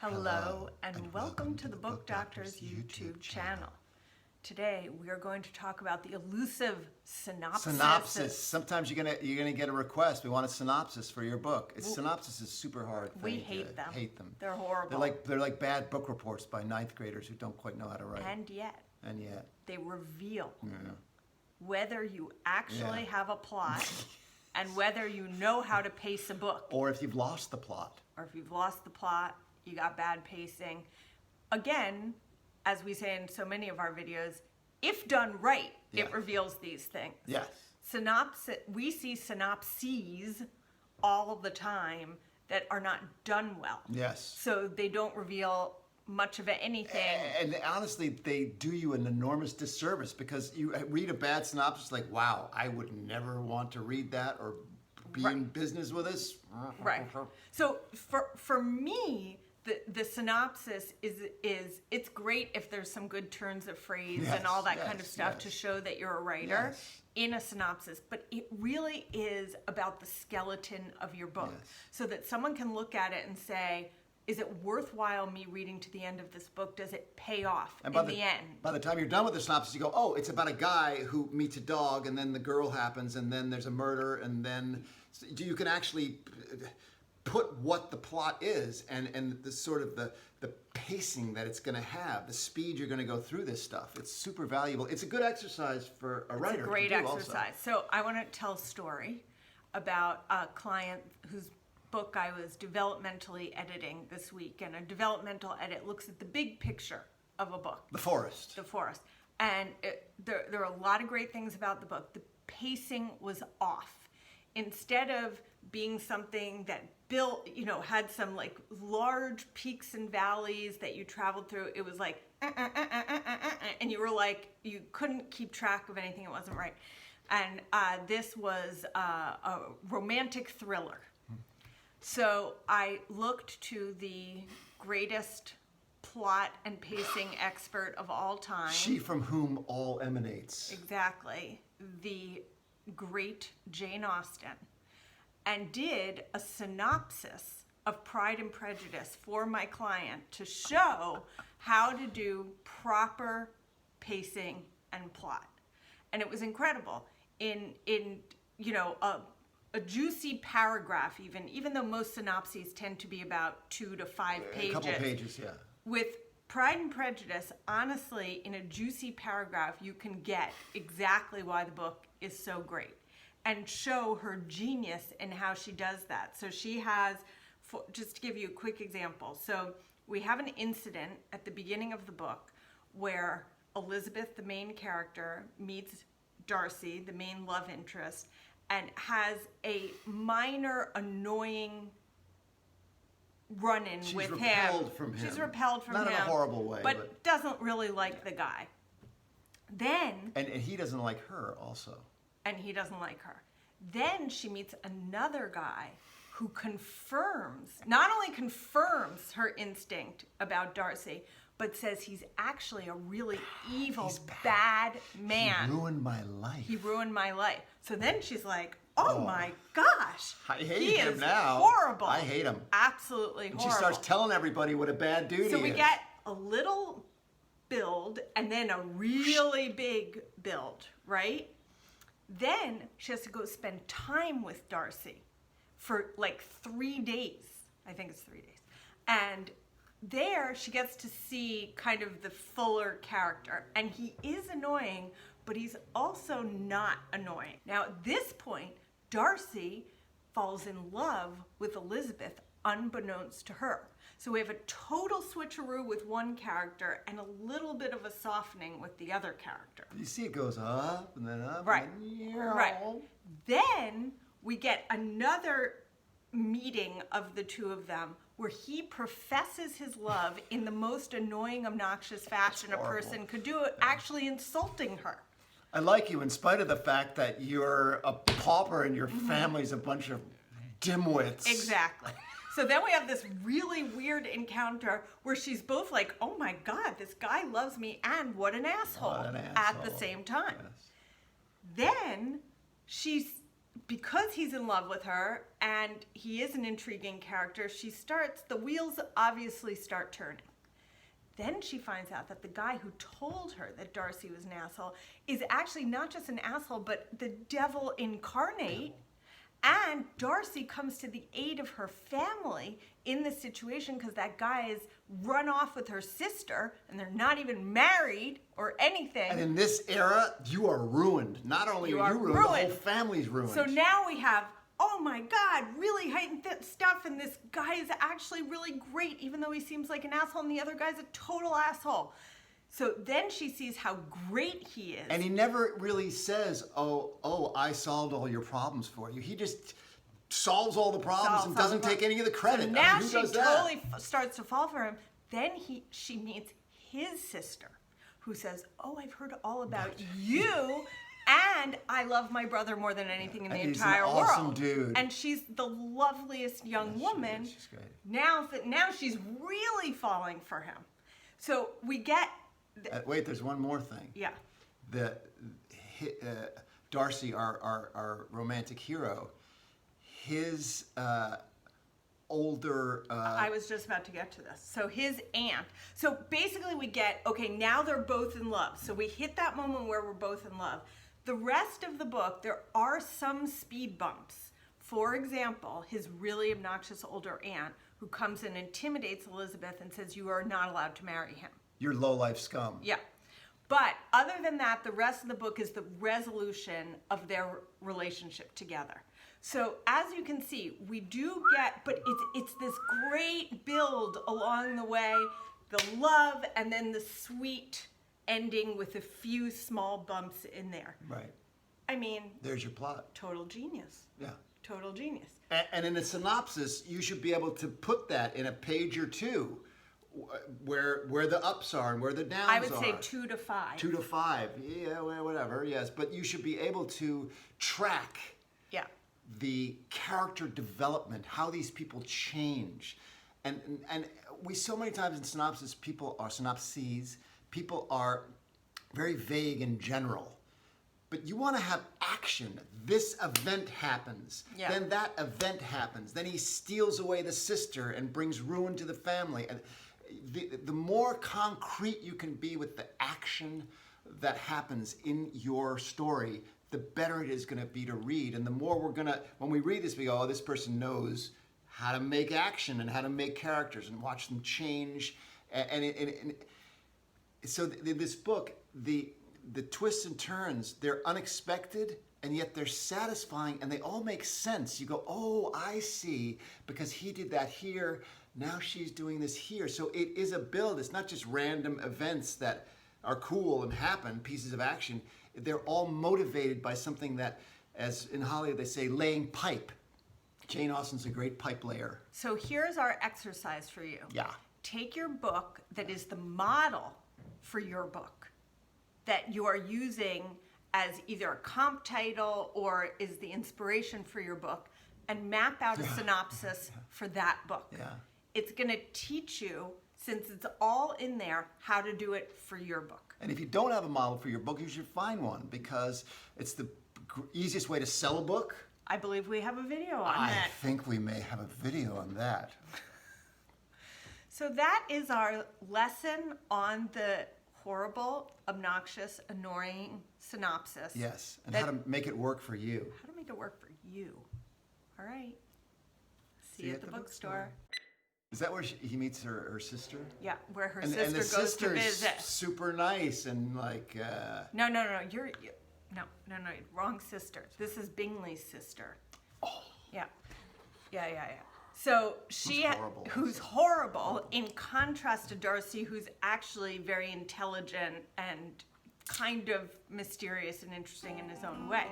Hello and welcome to the Book Doctor's YouTube channel. Today we are going to talk about the elusive synopsis. Synopsis. Sometimes you're gonna get a request. We want a synopsis for your book. Synopsis is super hard. We hate them. Hate them. They're horrible. They're like bad book reports by ninth graders who don't quite know how to write. And yet they reveal whether you actually have a plot and whether you know how to pace a book. Or if you've lost the plot. Or if you've lost the plot, you got bad pacing. Again, as we say in so many of our videos, if done right, it reveals these things. Yes. We see synopses all the time that are not done well. Yes. So they don't reveal much of anything. And honestly, they do you an enormous disservice because you read a bad synopsis like, wow, I would never want to read that or be in business with this. Right. So for me, the synopsis is it's great if there's some good turns of phrase and all that kind of stuff to show that you're a writer in a synopsis, but it really is about the skeleton of your book so that someone can look at it and say, is it worthwhile me reading to the end of this book? Does it pay off in the end? By the time you're done with the synopsis, you go, oh, it's about a guy who meets a dog, and then the girl happens, and then there's a murder, and then you can actually put what the plot is and the sort of the pacing that it's going to have, the speed you're going to go through this stuff. It's super valuable. It's a good exercise for a writer. It's a great exercise. So I want to tell a story about a client whose book I was developmentally editing this week, and a developmental edit looks at the big picture of a book. The forest. The forest. And there are a lot of great things about the book. The pacing was off. Instead of being something that built, had some like large peaks and valleys that you traveled through, it was like, and you were like, you couldn't keep track of anything. It wasn't right. And this was a romantic thriller. So I looked to the greatest plot and pacing expert of all time. She from whom all emanates. Exactly. The great Jane Austen. And did a synopsis of Pride and Prejudice for my client to show how to do proper pacing and plot. And it was incredible. In a juicy paragraph, even though most synopses tend to be about 2 to 5 pages. A couple pages, yeah. With Pride and Prejudice, honestly, in a juicy paragraph, you can get exactly why the book is so great and show her genius in how she does that. So she has, just to give you a quick example, so we have an incident at the beginning of the book where Elizabeth, the main character, meets Darcy, the main love interest, and has a minor annoying run-in with him. She's repelled from him. She's repelled from him. Not in a horrible way. But doesn't really like the guy. Then... And he doesn't like her also. And he doesn't like her. Then she meets another guy who not only confirms her instinct about Darcy, but says he's actually a really evil, bad man. He ruined my life. He ruined my life. So then she's like, oh my gosh. I hate him now. Horrible. I hate him. Absolutely horrible. And she starts telling everybody what a bad dude he is. So we get a little build and then a really big build, right? Then she has to go spend time with Darcy for like 3 days. I think it's 3 days. And there she gets to see kind of the fuller character. And he is annoying, but he's also not annoying. Now at this point, Darcy falls in love with Elizabeth unbeknownst to her. So we have a total switcheroo with one character and a little bit of a softening with the other character. You see it goes up and then up. Right. And then, right. Then we get another meeting of the two of them where he professes his love in the most annoying, obnoxious fashion a person could do it, actually insulting her. I like you in spite of the fact that you're a pauper and your family's a bunch of dimwits. Exactly. So then we have this really weird encounter where she's both like, oh my God, this guy loves me and what an asshole, at the same time. Yes. Then she's because he's in love with her and he is an intriguing character, the wheels obviously start turning. Then she finds out that the guy who told her that Darcy was an asshole is actually not just an asshole, but the devil incarnate. And Darcy comes to the aid of her family in this situation because that guy is run off with her sister and they're not even married or anything. And in this era, you are ruined. Not only are you ruined, the whole family's ruined. So now we have, oh my God, really heightened stuff, and this guy is actually really great, even though he seems like an asshole, and the other guy's a total asshole. So then she sees how great he is. And he never really says, oh, I solved all your problems for you. He just solves all the problems and doesn't take any of the credit. So now who she does that? totally starts to fall for him. Then she meets his sister, who says, oh, I've heard all about you, and I love my brother more than anything in the entire world. He's an awesome dude. And she's the loveliest young woman. She's great. Now she's really falling for him. So we get... wait, there's one more thing. Yeah. Darcy, our romantic hero, his older... I was just about to get to this. So his aunt. So basically we get, okay, now they're both in love. So we hit that moment where we're both in love. The rest of the book, there are some speed bumps. For example, his really obnoxious older aunt who comes and intimidates Elizabeth and says, you are not allowed to marry him. You're low-life scum. Yeah. But other than that, the rest of the book is the resolution of their relationship together. So as you can see, we do get, but it's this great build along the way, the love and then the sweet ending with a few small bumps in there. Right. I mean, there's your plot. Total genius. Yeah. Total genius. And in a synopsis, you should be able to put that in a page or two, where the ups are and where the downs are. I would say 2 to 5. 2 to 5. Yeah, well, whatever. Yes, but you should be able to track the character development, how these people change. And we so many times in synopses, people are very vague in general. But you want to have action. This event happens. Yeah. Then that event happens. Then he steals away the sister and brings ruin to the family. And the more concrete you can be with the action that happens in your story, the better it is going to be to read. And the more when we read this, we go, oh, this person knows how to make action and how to make characters and watch them change. So in this book, the twists and turns, they're unexpected, and yet they're satisfying, and they all make sense. You go, oh, I see, because he did that here, now she's doing this here. So it is a build. It's not just random events that are cool and happen, pieces of action. They're all motivated by something that, as in Hollywood they say, laying pipe. Jane Austen's a great pipe layer. So here's our exercise for you. Yeah. Take your book that is the model for your book, that you are using as either a comp title or is the inspiration for your book, and map out a synopsis for that book. Yeah. It's going to teach you, since it's all in there, how to do it for your book. And if you don't have a model for your book, you should find one, because it's the easiest way to sell a book. I believe we have a video on I that. think we may have a video on that. So that is our lesson on the horrible, obnoxious, annoying synopsis. Yes, and how to make it work for you. How to make it work for you. All right. See you at the bookstore. Is that where he meets her sister? Yeah, where her And sister the goes sister to is visit. super nice and like... No, No, wrong sister. This is Bingley's sister. Oh. Yeah. So who's horrible, in contrast to Darcy, who's actually very intelligent and kind of mysterious and interesting in his own way.